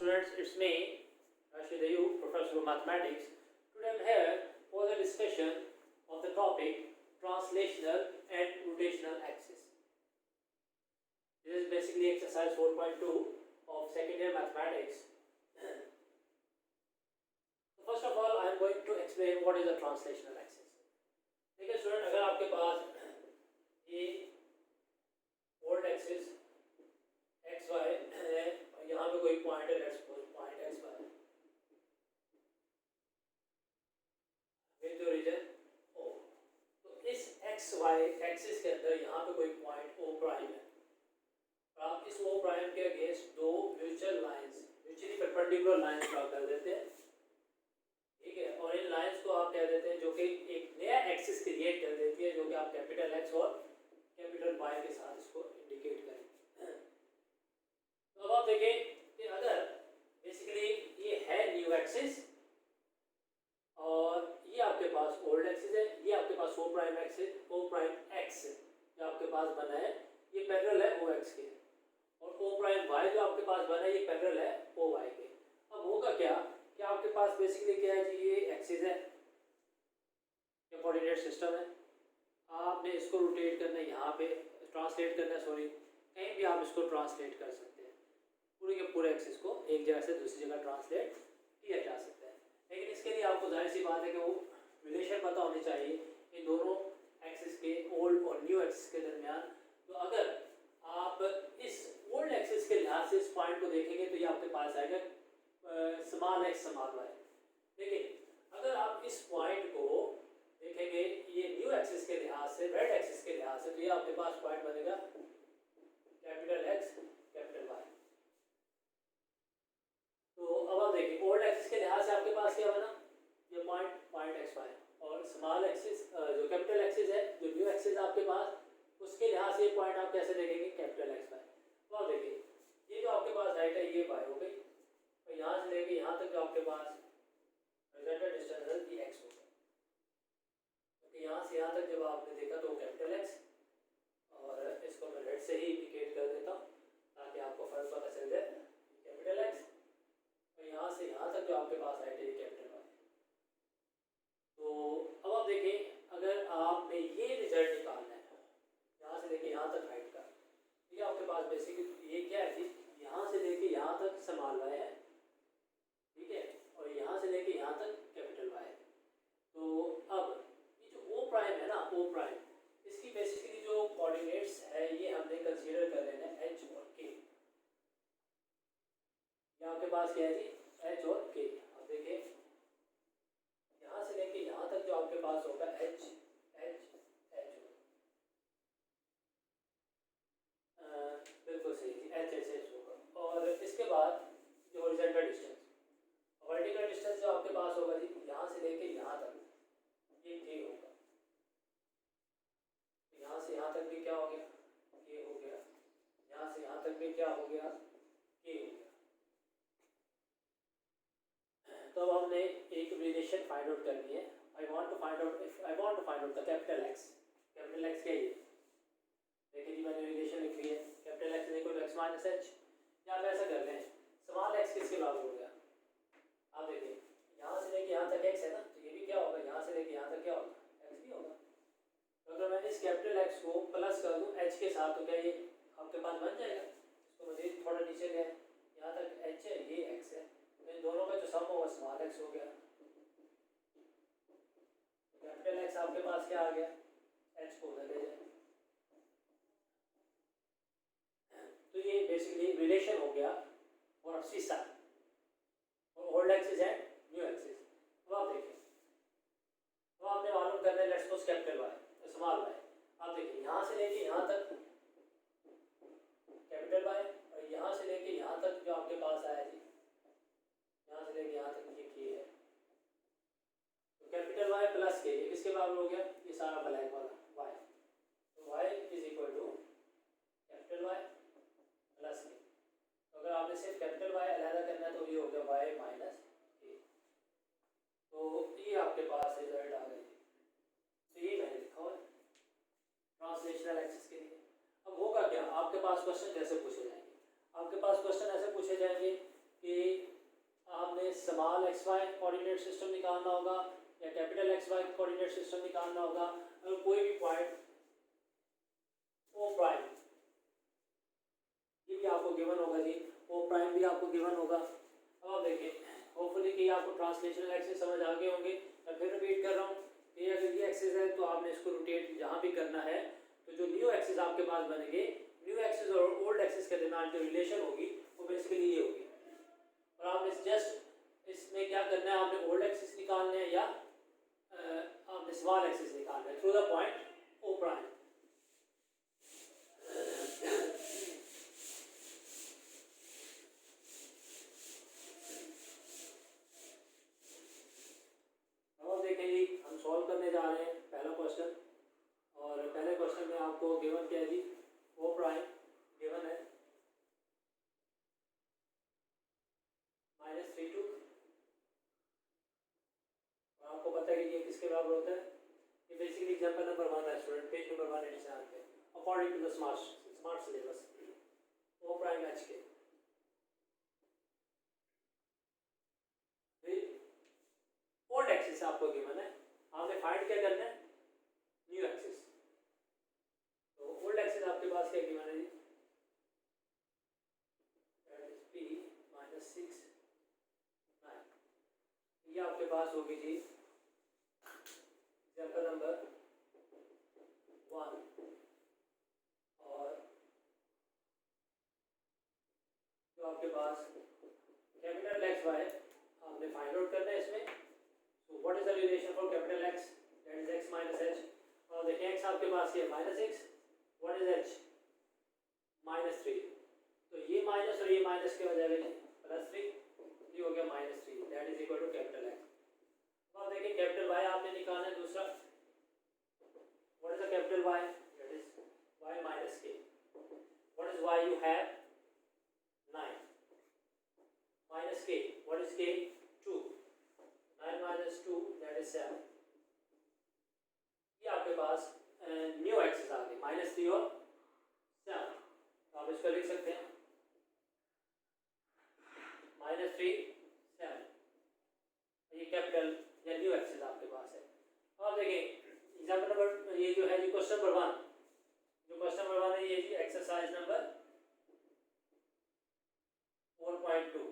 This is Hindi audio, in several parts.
students, it's me, Rashid Ayub, Professor of Mathematics. Today I'm here for the discussion of the topic translational and rotational axis. This is basically exercise 4.2 of second year mathematics. So first of all, I'm going to explain what is a translational axis. ठीक है स्टूडेंट, अगर आपके पास ये ओल्ड एक्सिस एक्स वाई है और यहाँ पे कोई पॉइंट है, let's suppose point X Y with origin O, तो इस एक्स वाई एक्सिस के अंदर यहाँ पे कोई पॉइंट ओ प्राइम है और आप इस ओ प्राइम के अगेंस्ट दो म्यूचुअली परपेंडिकुलर लाइंस ड्रा कर देते हैं, ठीक है। और इन लाइंस को आप कह देते हैं जो कि एक नया एक्सिस क्रिएट कर देती है, जो कि आप कैपिटल एक्स और कैपिटल वाई के साथ इसको इंडिकेट करें। तो अब आप देखें कि अगर बेसिकली ये है न्यू एक्सिस और ये आपके पास ओल्ड एक्सिस है, ये आपके पास ओ प्राइम एक्स जो आपके पास बना है ये पैरेलल है ओ एक्स के, और ओ प्राइम वाई जो आपके पास बना है ये पैरेलल है ओ वाई के। अब होगा क्या कि आपके पास बेसिकली क्या है जी, ये एक्सिस है, ये कोऑर्डिनेट सिस्टम है, आपने इसको रोटेट करना है, यहाँ पे ट्रांसलेट करना है, सॉरी कहीं भी आप इसको ट्रांसलेट कर सकते हैं, पूरे के पूरे एक्सिस को एक जगह से दूसरी जगह ट्रांसलेट किया जा सकता है। लेकिन इसके लिए आपको जाहिर सी बात है कि वो रिलेशन पता होनी चाहिए इन दोनों एक्सिस के, ओल्ड और न्यू एक्सिस के दरमियान। तो अगर आप इस ओल्ड एक्सिस के लिहाज से इस पॉइंट को देखेंगे तो ये आपके पास आएगा स्मॉल एक्स स्मॉल वाई। लेकिन अगर आप इस पॉइंट को देखेंगे ये न्यू एक्सिस के लिहाज से, रेड एक्सिस के लिहाज से, तो ये आपके पास पॉइंट बनेगा कैपिटल एक्स कैपिटल वाई। तो अब आप देखिए ओल्ड एक्सिस के लिहाज से आपके पास क्या बना, ये पॉइंट एक्स वाई, और स्मॉल एक्सिस जो कैपिटल एक्सिस है, जो न्यू एक्सिस आपके पास, उसके लिहाज से ये पॉइंट आप कैसे देखेंगे, कैपिटल एक्स वाई। तो आप देखिए ये जो आपके पास हाइट है ये वाई हो गई, और यहाँ से लेके यहाँ तक जो आपके पास होरिजेंटल डिस्टेंस है ये एक्स हो गया। क्योंकि यहाँ से यहाँ तक जब आपने देखा तो कैपिटल एक्स, और इसको मैं रेड से ही इंडिकेट कर देता हूँ ताकि आपको फर्क पता चल जाए, कैपिटल एक्स, और यहाँ से यहाँ तक जो आपके पास हाइट है ये कैपिटल वाई। तो अब आप देखिए अगर आपने ये रिजल्ट निकालना है यहाँ से लेके यहाँ तक हाइट का, ये आपके पास बेसिकली ये क्या है कि यहाँ से लेके यहाँ तक स्मॉल वाई है, ठीक है, और यहाँ से लेके यहाँ तक कैपिटल वाई है। तो अब ये जो ओ प्राइम है ना, ओ प्राइम, इसकी बेसिकली जो कोऑर्डिनेट्स है ये हमने कंसीडर कर लेना है एच और के। यहाँ आपके पास क्या है जी, एच और के। अब देखिए यहाँ से लेके यहाँ तक जो आपके पास होगा एच एच एच, बिल्कुल सही जी, एच एच एच होगा। और इसके बाद जो हॉरिजॉन्टल डिस्टेंस, वर्टिकल डिस्टेंस जो आपके पास होगा जी, यहाँ से लेके यहाँ तक ये के होगा। यहाँ से यहाँ तक भी क्या हो गया, के हो गया, यहाँ से यहाँ तक भी क्या हो गया, के हो गया। तो अब हमने एक रिलेशन फाइंड आउट करनी है। I want to find out the capital X. Capital X क्या है ये, देखिए जी मैंने रिलेशन लिख ली है, capital X equal to X minus H. या आप ऐसा कर लें, स्मॉल एक्स किसके बराबर हो गया, आप देखिए यहाँ से लेके यहाँ तक एक्स है ना, तो ये भी क्या होगा, यहाँ से लेके यहाँ तक क्या होगा, एक्स भी होगा। तो अगर मैं इस कैपिटल एक्स को प्लस कर दूँ एच के साथ तो क्या ये आपके पास बन जाएगा। इसको मुझे थोड़ा नीचे ले, यहाँ तक एच है, ये एक्स है, तो इन दोनों का जो सम होगा स्मॉल एक्स हो गया। कैपिटल एक्स आपके पास क्या आ गया, एच को उधर ले जाए। तो ये बेसिकली रिलेशन हो गया और सीसा old axis and new axis. अब आप देखिए, तो आपने मालूम करना है let's suppose capital Y small Y. आप देखिए यहाँ से लेके यहाँ तक कैपिटल वाई, और यहाँ से लेके यहाँ तक जो आपके पास आया जी, यहाँ से लेके यहाँ तक ये के है, तो कैपिटल वाई प्लस के, ये किसके बराबर हो गया, ये सारा ब्लैक वाला वाई। तो Y is equal to capital Y plus K. तो अगर आपने सिर्फ कैपिटल वाई अलग करना है तो ये हो गया वाई माइनस के। तो ये आपके पास रिजल्ट आ गए। तो ये मैंने लिखा हुआ ट्रांसलेशनल एक्सिस के लिए। अब होगा क्या, आपके पास क्वेश्चन कैसे पूछे जाएंगे, आपके पास क्वेश्चन ऐसे पूछे जाएंगे कि आपने small X Y coordinate system निकालना होगा या capital X Y coordinate system निकालना होगा। अगर कोई भी पॉइंट ओ प्राइम, ये भी आपको गिवन होगा जी, ओ प्राइम भी आपको गिवन होगा। अब आप देखिए, होपफुली कि आपको ट्रांसलेशनल एक्सिस समझ आ गए होंगे। मैं फिर रिपीट कर रहा हूँ कि अगर ये एक्सिस है तो आपने इसको रोटेट जहाँ भी करना है, तो जो न्यू एक्सिस आपके पास बनेंगे, न्यू एक्सिस और ओल्ड एक्सिस के दरमियान जो रिलेशन होगी वो बेसिकली ये होगी। और आपने जस्ट इसमें क्या करना है, आपने ओल्ड एक्सिस निकालना है या आपने स्मॉल एक्सिस निकालना है through the point O prime. अब देखें जी, हम सॉल्व करने जा रहे हैं पहला क्वेश्चन। और पहले क्वेश्चन में आपको गिवन क्या है जी, ओ प्राइम गिवन है -3 2। और आपको पता है कि ये किसके बराबर होता है, ये बेसिकली एग्जांपल नंबर 1 है स्टूडेंट, पेज नंबर 187 पे, according to the smart syllabus O prime H K. Old axis आपको गिवन है, आपने फाइंड क्या करना है, न्यू एक्सिस। तो ओल्ड एक्सिस आपके पास क्या गिवन है जी, दैट इज p -6 9। ये आपके पास होगी जी एग्जांपल नंबर 1। और जो आपके पास कैपिटल एक्स वाई आपने फाइंड आउट करना है इसमें। So what is the relation for capital x, that is x minus H. और देखिए एक्स आपके पास ये -6, व्हाट इज एच, -3। तो ये माइनस और ये माइनस के बजाय +3, ये हो गया -3, that is equal to capital X. अब देखिए कैपिटल वाई आपने निकालना है दूसरा, what is the capital Y, that is y minus k। what is y you have, 9 minus k, what is k, 2, 9 minus 2 that is 7। ये आपके पास न्यू एक्सिस आ गई -3 और 7। तो आप इसको लिख सकते हैं -3 7, ये कैपिटल या न्यू एक्सिस आपके पास है। अब देखिए एग्जांपल नंबर, ये जो है जी क्वेश्चन नंबर 1, जो क्वेश्चन नंबर 1 है ये जी एक्सरसाइज नंबर 4.2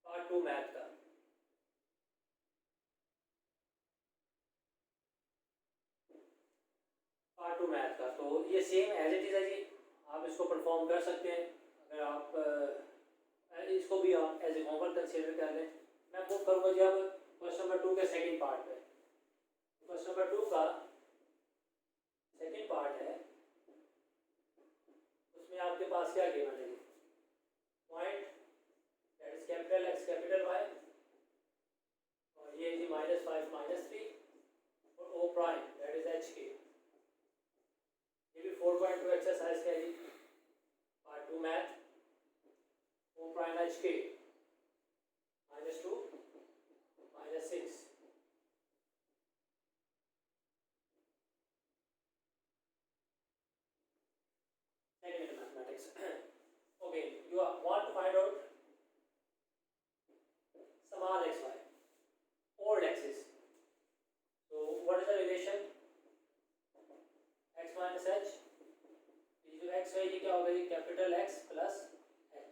पार्ट 2 मैथ का। पार्ट 2 मैथ का, तो ये सेम एज इट इज है जी, आप इसको परफॉर्म कर सकते हैं। अगर आप इसको भी आप एज ए होमवर्क कंसीडर कर लें। मैं मूव करूँगा जी अब क्वेश्चन नंबर 2 के सेकंड पार्ट पे। क्वेश्चन नंबर 2 का सेकंड पार्ट है, उसमें आपके पास क्या गिवन है, point that is capital X capital Y, और ये जी -5 -3, और O prime that is H K. ये भी 4.2 एक्सरसाइज का है जी, part 2 math, O prime H K -2 -6। Mathematics. Okay, you want to find out small xy, old axis. So what is the relation x minus h? ये जो x है ये क्या होगा, ये capital x plus h।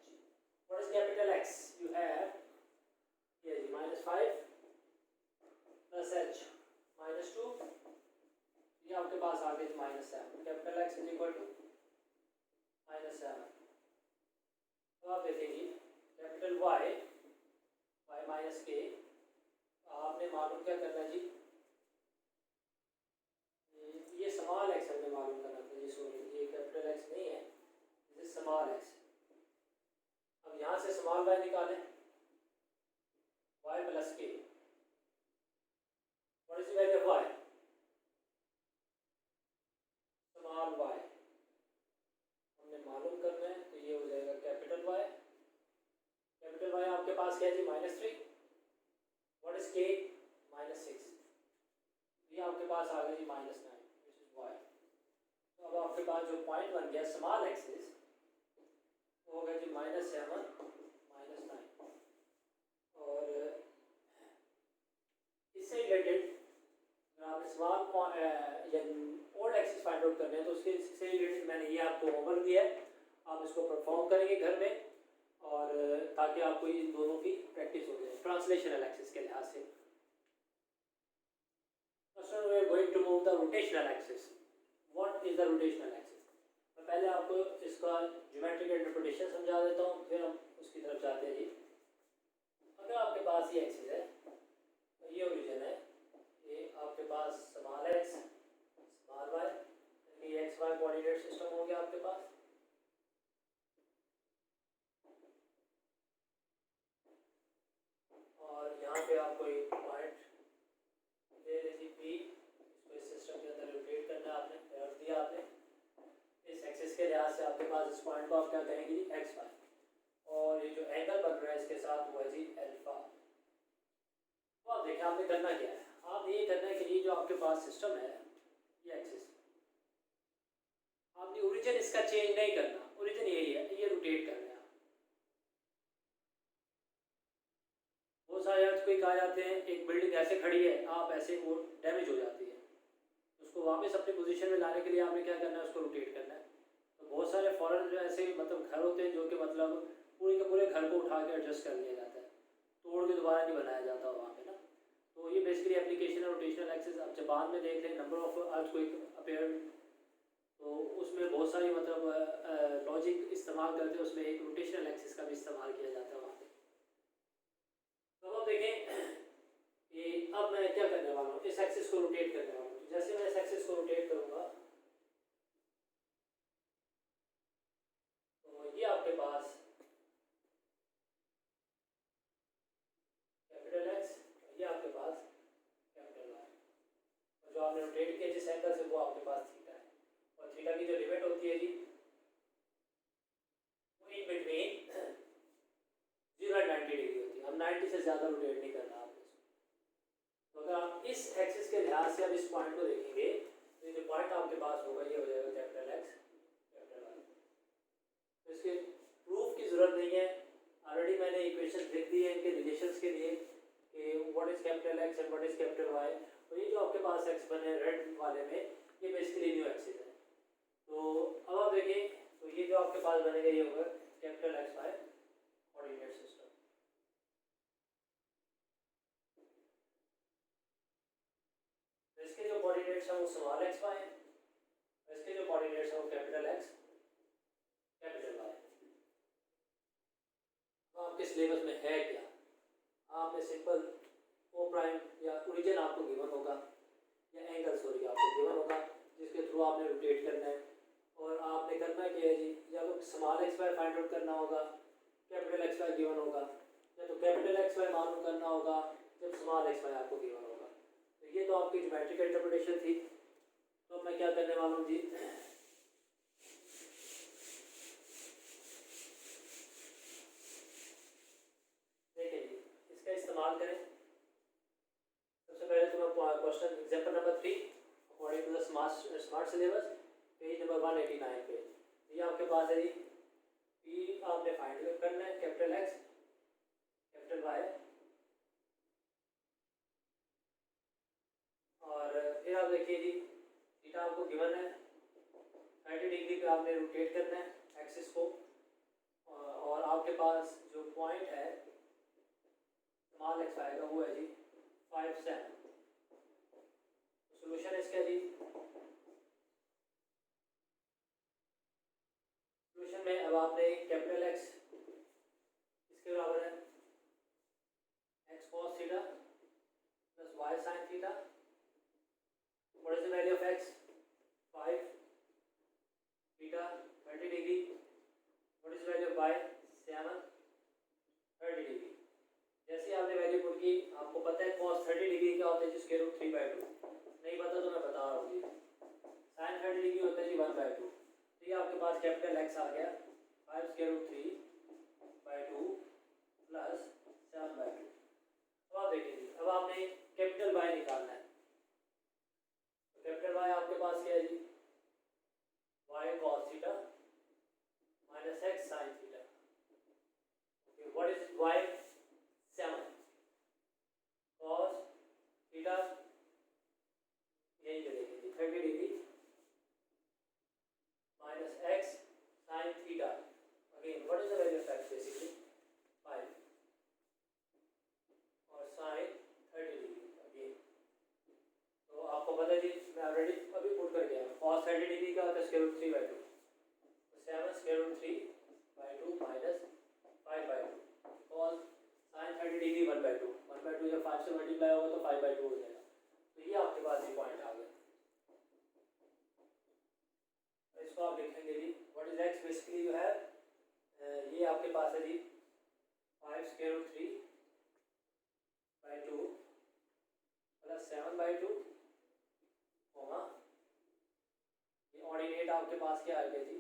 What is capital X? You have ये जी -5 प्लस h -2, ये आपके पास आ गया -7। Capital X is equal to -7। तो आप देखेंगे कैपिटल Y माइनस के, आपने मालूम क्या करना जी, ये स्मॉल एक्स हमने मालूम करना था जी। सॉरी, ये कैपिटल एक्स नहीं है, ये स्मॉल एक्स। अब यहाँ से स्मॉल y निकालें, y प्लस के। What is the value of y, small y हमने मालूम करना है, तो ये हो जाएगा कैपिटल Y। कैपिटल Y आपके पास क्या है जी, -3। What is k, -6। ये आपके पास आ गया जी -9, विच इज y। तो अब आपके पास जो पॉइंट बन गया स्मॉल एक्सिस, होगा जी -7 -9। और इससे रिलेटेड आप स्मॉल या ओल्ड एक्सिस फाइंड आउट करने हैं तो उसके से रिलेटेड मैंने ये आपको होमवर्क दिया है, आप इसको परफॉर्म करेंगे घर में, और ताकि आपको इन दोनों की प्रैक्टिस हो जाए ट्रांसलेशनल एक्सिस के लिहाज से। First we are going to move the rotational axis. What is the rotational axis? मैं पहले आपको इसका ज्योमेट्रिकल इंटरप्रिटेशन समझा देता हूँ, फिर हम उसकी तरफ जाते हैं जी। अगर आपके पास ये एक्सिस है, ये ओरिजिन है, ये आपके पास स्मॉल एक्स स्मॉल वाई, ये एक्स वाई कोऑर्डिनेट सिस्टम हो गया आपके पास। और यहाँ पे आपको एक पॉइंट दे दी पी, इसको इस सिस्टम के अंदर रोटेट करना है, आपने रख दिया आपने इस एक्सिस के लिहाज से। आपके पास इस पॉइंट को आप क्या कहेंगे जी एक्स वाई, और ये जो एंगल बन रहा है इसके साथ वो है जी अल्फा। तो आप देखें आपने करना क्या है, आपने ये करना है कि ये जो आपके पास सिस्टम है ये एक्सिस, आपने ओरिजिन इसका चेंज नहीं करना, ओरिजिन यही है, ये रोटेट करना है। बहुत सारे अर्थक्वेक आ जाते हैं, एक बिल्डिंग ऐसे खड़ी है, आप ऐसे वो डैमेज हो जाती है, उसको वापस अपनी पोजीशन में लाने के लिए आपने क्या करना है, उसको रोटेट करना है। तो बहुत सारे फॉरेन जो ऐसे मतलब घर होते हैं जो कि मतलब पूरे के पूरे घर को उठा के एडजस्ट कर लिया जाता है, तोड़ के दोबारा नहीं बनाया जाता वहाँ पे ना। तो ये बेसिकली एप्लीकेशन है रोटेशनल एक्सिस। आप जापान में देख लें नंबर ऑफ अर्थक्वेक अपीयर, तो उसमें बहुत सारी मतलब लॉजिक इस्तेमाल करते हैं, उसमें एक रोटेशनल एक्सिस का भी इस्तेमाल किया जाता है वहाँ पे। तो अब देखें कि अब मैं क्या करने वाला हूँ, इस एक्सिस को रोटेट करने वाला हूँ। जैसे मैं इस एक्सिस को रोटेट करूँगा तो ये आपके पास कैपिटल एक्स, ये आपके पास कैपिटल वाई, और जो आपने रोटेट किया जिस एंगल से वो आपके पास थीटा है, और थीटा की जो लिमिट होती है जी वो इन बिटवीन 0 और 90 डिग्री होती है। अब 90 से ज़्यादा रोटेट नहीं करना आपने। तो अगर आप इस एक्सिस के लिहाज से अब इस पॉइंट को देखेंगे तो ये जो पॉइंट आपके पास होगा ये हो जाएगा कैपिटल एक्स कैपिटल वाई। तो इसके प्रूफ की ज़रूरत नहीं है, ऑलरेडी मैंने इक्वेशन लिख दी है इनके रिलेशंस के लिए कि what is capital X and what is capital Y. तो ये जो आपके पास एक्स बने रेड वाले में ये बेसिकली न्यू एक्सिस है। तो अब आप देखिए तो ये जो आपके पास बनेगा ये होगा capital X Y coordinate system. इसके जो कोऑर्डिनेट्स हैं वो स्मॉल एक्स वाई है, इसके जो कोऑर्डिनेट्स हैं वो कैपिटल एक्स कैपिटल वाई। आपके सिलेबस में है क्या, आपने सिंपल ओ प्राइम या ओरिजिन आपको गिवन होगा या एंगल सॉरी आपको गिवन होगा जिसके थ्रू आपने रोटेट करना है, और आपने करना क्या है जी, या तो small X Y find out करना होगा, कैपिटल एक्स वाई गिवन होगा, या तो कैपिटल एक्स वाई मालूम करना होगा जब स्मॉल एक्स वाई आपको गिवन होगा। तो ये तो आपकी ज्योमेट्रिकल इंटरप्रिटेशन थी। तो मैं क्या करने वाला हूँ जी, देखिए जी इसका इस्तेमाल करें। सबसे पहले तो मैं question example number 3 according to the smart syllabus page number 189 पे ये आपके पास है जी, पी आपने फाइंड करना है कैपिटल एक्स कैपिटल वाई, और फिर आप देखिए जी थीटा आपको गिवन है 90 डिग्री पे आपने रोटेट करना है एक्सिस को, और आपके पास जो पॉइंट है स्मॉल एक्स वाई का वो है जी 5 7। सोल्यूशन इसका जी, सोल्यूशन में अब आपने कैपिटल एक्स इसके बराबर है X cos theta plus Y sine theta. What is the value of X 5 theta 30 degree. What is value of Y 7 30 degree. जैसे ही आपने वैल्यू पुट की आपको पता है cos 30 डिग्री क्या होता है जिसके रूट 3/2, नहीं पता तो मैं बता रहा हूँ जी, sin 30 डिग्री होता है जी 1/2। तो ये आपके पास कैपिटल एक्स आ गया 5 स्क्वायर रूट 3/2 प्लस 7/2। अब आप देखिए जी अब आपने कैपिटल वाई निकालना है, तो कैपिटल वाई आपके पास क्या है जी y cos theta minus x sine theta. 30 degree minus x sin theta. Again, what is the value of x basically? 5 और sin 30 डिग्री again. तो आपको पता है जी, मैं ऑलरेडी अभी पुट कर गया हूँ. cos 30 डिग्री का होता है स्क्वायर रूट 3 by 2. तो 7 square root 3 by 2 minus 5 by 2. cos sin 30 degree 1 by 2. 1 by 2 जब 5 से मल्टीप्लाई होगा तो 5 by 2 हो जाएगा. तो ये आपके पास ये पॉइंट आ गया. इसको आप लिखेंगे जी, what is x basically you have, ये आपके पास है जी 5 square root 3 by 2 plus 7 by 2 होगा. ये ऑर्डिनेट आपके पास क्या आ गया जी,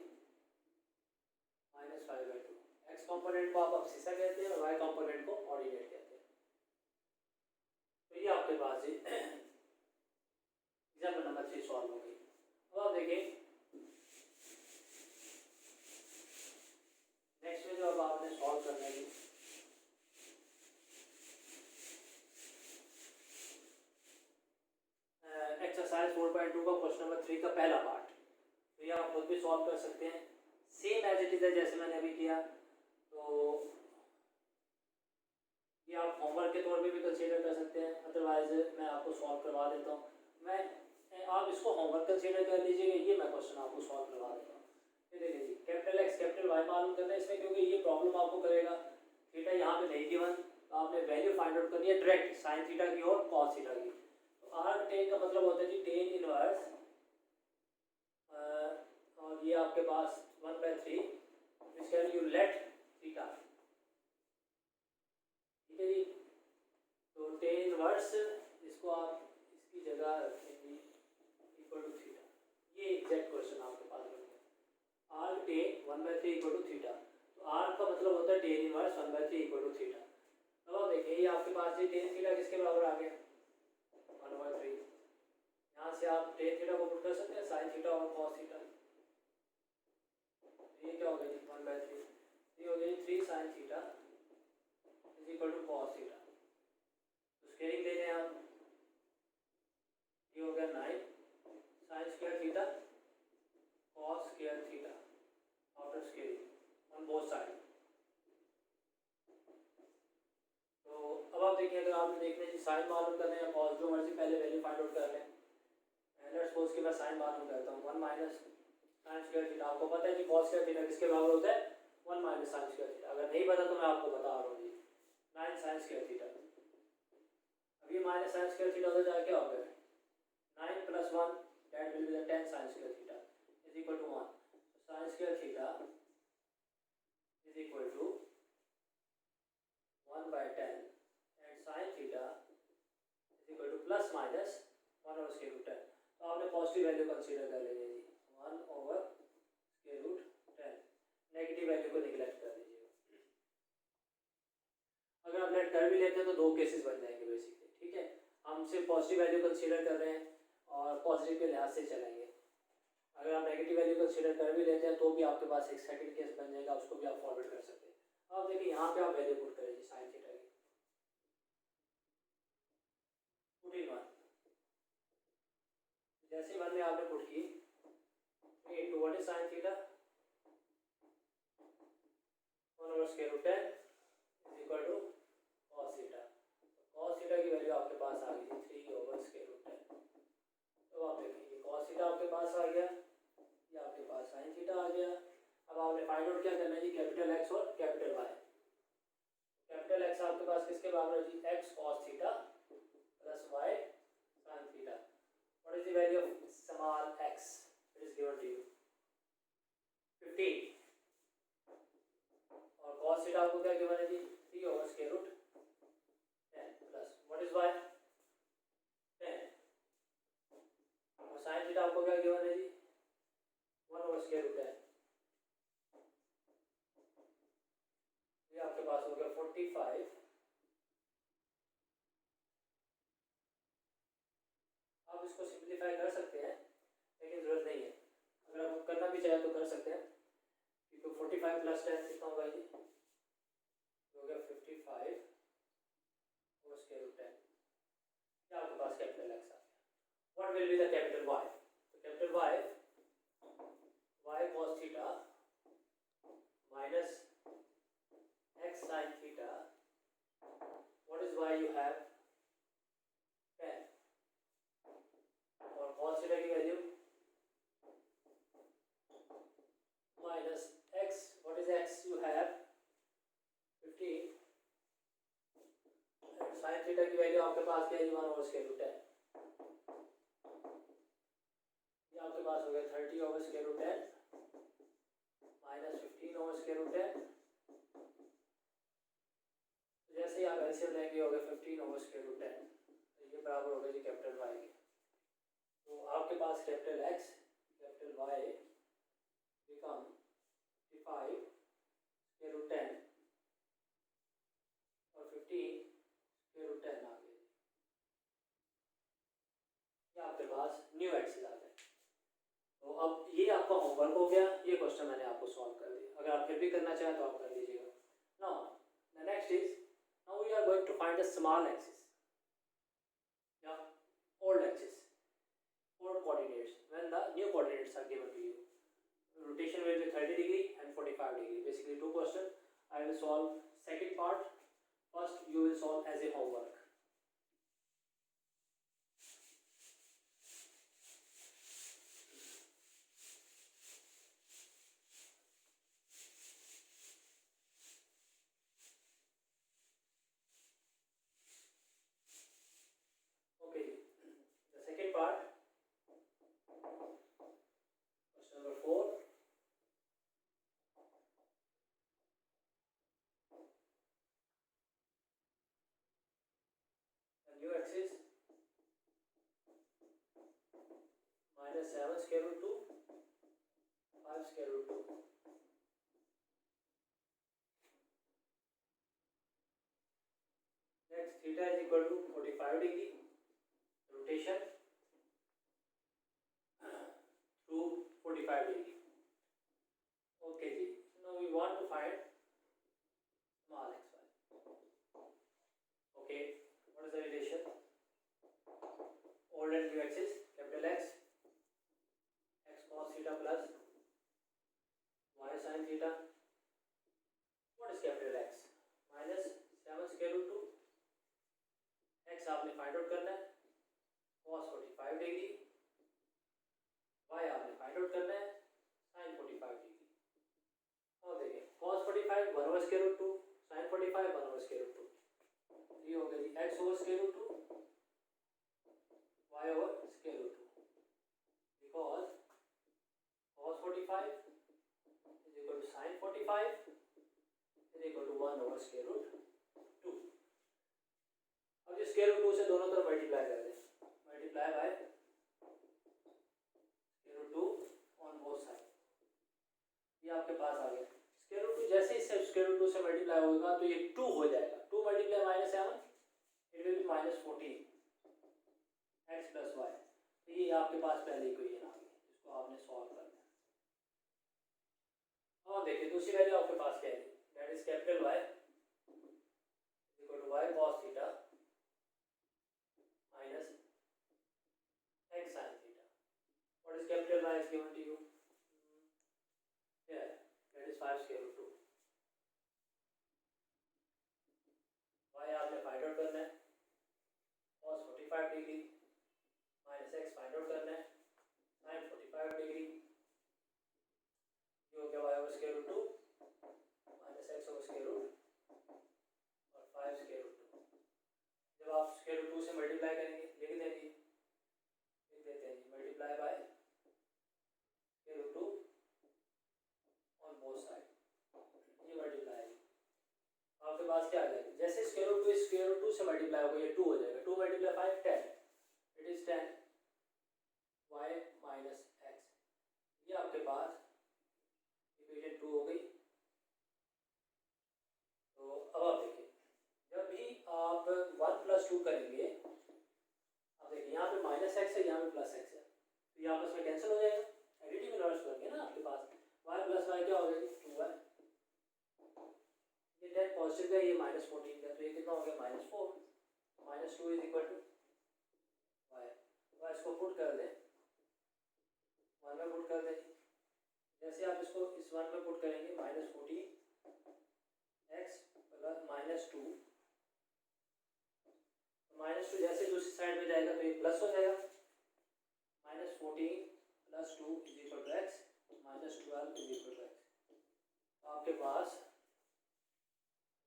-5 by 2. x कंपोनेंट को आप अब्सिसा कहते हैं और y कंपोनेंट को ऑर्डिनेट कहते हैं. तो ये आपके पास जी एग्जाम्पल नंबर 3 सॉल्व हो गई. अब आप देखें नेक्स्ट में जो अब आपने सॉल्व करना है एक्सरसाइज 4.2 का क्वेश्चन नंबर 3 का पहला पार्ट. तो ये आप खुद भी सॉल्व कर सकते हैं सेम एज इट इज है जैसे मैंने अभी किया. तो ये आप होमवर्क के तौर पे भी कंसीडर कर सकते हैं, अदरवाइज मैं आपको सॉल्व करवा देता हूँ. आप इसको होमवर्क कंसीडर कर लीजिएगा, ये मैं क्वेश्चन आपको सॉल्व करवा देता हूँ. देखिए जी, कैपिटल एक्स कैपिटल वाई मालूम करना है इसमें, क्योंकि ये प्रॉब्लम आपको करेगा. थीटा यहाँ पे नहीं गिवन, तो आपने वैल्यू फाइंड आउट करनी है डायरेक्ट साइन थीटा की और कॉस थीटा की. तो आर्क टेन का मतलब होता है जी टेन इनवर्स, और ये आपके पास 1/3 which can you let theta. ठीक है जी. तो टेन इनवर्स इसको आप इसकी जगह रखेंगे इक्वल टू थीटा. ये एग्जैक्ट क्वेश्चन आपके पास बन गया. Arc tan 1/3 equal to theta. तो आर्क का मतलब होता है tan inverse 1/3 equal to theta. अब आप देखिए ये आपके पास ये टेन थीटा किसके बराबर आ गया, 1/3. यहाँ से आप टेन थीटा को पुट कर सकते हैं साइन थीटा और कॉस थीटा. ये क्या हो गया जी 1/3. ये हो गया 3 sine theta is equal to cos theta. तो स्केलिंग ले लें आप, ये हो गया 9 sine square theta cos square theta after scaling on both side. तो अब आप देखिए, अगर आपने देखना है साइन मालूम करना है या कॉस, जो मर्जी पहले वैल्यू फाइंड आउट कर लें. लेट्स सपोज कि मैं साइन मालूम करता हूँ 1 माइनस साइन स्क्वायर थीटा. आपको पता है कि कॉस स्क्वायर थीटा किसके बराबर होता है, 1 माइनस साइन स्क्वायर थीटा. अगर नहीं पता तो मैं आपको बता रहा हूँ जी 9 साइन स्क्वायर थीटा. अब ये माइनस साइन स्क्वायर थीटा उधर जाके क्या हो गया 9 plus 1 that will be the 10 sine square theta is equal to 1. Sine square theta is equal to 1/10 and sine theta is equal to plus minus 1 over square root 10. तो आपने पॉजिटिव वैल्यू कंसीडर कर लेंगे जी 1 over square root 10. Negative value को निगलेक्ट कर दीजिएगा. अगर आप लेट कर भी लेते हैं तो दो केसेस बन जाएंगे बेसिकली. ठीक है, हम सिर्फ पॉजिटिव वैल्यू कंसीडर कर रहे हैं और पॉजिटिव के लिहाज से चलेंगे. अगर आप नेगेटिव वैल्यू कंसीडर कर भी लेते हैं तो भी आपके पास एक सेकंड केस बन जाएगा, उसको भी आप फॉरवर्ड कर सकते हैं. अब देखिए यहाँ पे आप वैल्यू पुट करेंगे साइन थीटा की 1. जैसे 1 में आपने पुट की into what is sine theta 1 over square root 10 is equal to cos theta. Cos theta की वैल्यू आपके पास आ गई 3 ओवर स्क्वायर रूट 10. तो आप देखेंगे कॉस थीटा आपके पास आ गया, ये आपके पास साइन थीटा आ गया. अब आपने फाइंड आउट क्या करना है जी, कैपिटल एक्स और कैपिटल वाई. कैपिटल एक्स आपके पास किसके बराबर है जी, x cos theta plus Y sine theta. What is the value of small x, it is given to you 15. और कॉस थीटा आपको क्या गिवन है जी 3 over square root 10 plus what is y 10. और साइन थीटा आपको क्या गिवन है जी 1 ओवर स्क्वायर रूट 10. ये आपके पास हो गया 45. आप इसको सिंप्लीफाई कर सकते हैं लेकिन जरूरत नहीं है. अगर आप करना भी चाहे तो कर सकते हैं, क्योंकि 45 प्लस 10 कितना होगा जी, हो गया 55 और स्क्वायर रूट 10. ये आपके पास कैपिटल एक्स आ गया. What will be the capital Y. Capital y cos theta minus x sin theta. What is y you have? 10. और cos theta की value minus x. What is x you have? 15. And sin theta की वैल्यू आपके पास क्या है? 1 over square root 10. ये आपके पास हो गया 30 over square root 10 minus 15 over square root 10. जैसे ही आप एलसीएम लेंगे हो गया 15 over square root 10. तो ये बराबर हो गया जी कैपिटल y के. तो आपके पास capital x capital y become 55 square root 10 और 15 square root 10 आ गया. ये आपके पास न्यू एक्सिस आ गया. तो अब ये आपका होमवर्क हो गया. ये क्वेश्चन मैंने आपको सॉल्व कर दिया. अगर आप फिर भी करना चाहें तो आप कर लीजिएगा. Now the next is, now we are going to find the small axis या old axis, old coordinates when the new coordinates are given to you. Rotation will be 30 degree and 45 degree. Basically two questions. I will solve second part. First you will solve as a homework. Okay, the second part, question number 4. The new axis minus 7 square root 2, 5 square root 2. Next, theta is equal to 45 degree. Rotation through 45 degree. Okay ji. Now we want to find small xy. Okay, what is the relation? Old and new axis, capital X, x cos theta plus y sin theta. What is capital X? Minus 7 square root 2. x आपने फाइंड आउट करना है, cos 45 डिग्री. y आपने फाइंड आउट करना है, sin 45 डिग्री. और देखिए cos 45 1 over square root 2, sin 45 1 over square root 2. ये हो गया जी x over square root 2, y over square root 2. Because cos 45 is equal to sin 45 is equal to 1 over square root 2. अब जो स्क्वायर रूट 2 से दोनों तरफ मल्टीप्लाई कर दें, multiply by square root 2 on both side. ये आपके पास आ गया. स्क्वायर रूट 2 जैसे इससे स्क्वायर रूट 2 से मल्टीप्लाई होगा तो ये 2 हो जाएगा. 2 multiply minus 7 it will be minus 14 x plus y. तो ये आपके पास पहले इक्वेशन आ गई जिसको आपने सॉल्व करना है. और देखिए दूसरी वैल्यू आपके पास क्या है, that is capital y equal to y cos theta minus x sin theta. What is capital Y is given to you? Yeah, that is 5 square root 2. Y आपने फाइंड आउट करना है, cos 45 degree minus x find out करना है, sin 45 डिग्री. ये हो गया y over square root 2 minus x over square root और 5 square root 2. जब आप स्क्वायर रूट 2 से मल्टीप्लाई करेंगे, लिख देते हैं जी multiply by square root 2 on both side. ये मल्टीप्लाई है. आपके पास क्या आ जाएगा, जैसे स्क्वायर रूट 2 से मल्टीप्लाई होगा ये 2 हो जाएगा. 2 multiply 5 10, it is 10 y minus x. ये आपके पास इक्वेशन 2 हो गई. तो अब आप देखिए जब भी आप 1 प्लस 2 करेंगे, अब देखिए यहाँ पे माइनस एक्स है, यहाँ पे प्लस एक्स है, तो ये आपस में कैंसिल हो जाएगा. एडिटिव इनवर्स बन गया ना आपके पास. y प्लस वाई क्या हो गया 2y. ये 10 पॉजिटिव का, ये माइनस 14 का, तो ये कितना हो गया minus 4. Minus 2 is equal to y. इसको पुट कर दें वन में पुट करेंगे -14 x प्लस -2, -2 जैसे दूसरी साइड में जाएगा तो ये प्लस हो जाएगा, -14 + 2 = x, -12 = x। तो आपके पास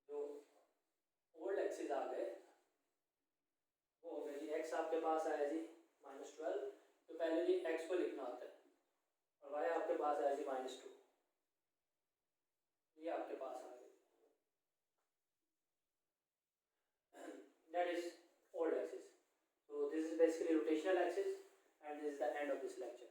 जो ओल्ड एक्सिस आ गए वो हो गया जी, x आपके पास आया जी -12, तो पहले जी x को लिखना होता है, और y आपके पास आया जी -2, ये आपके पास आ गया। That is old axis. So this is basically rotational axis, and this is the end of this lecture.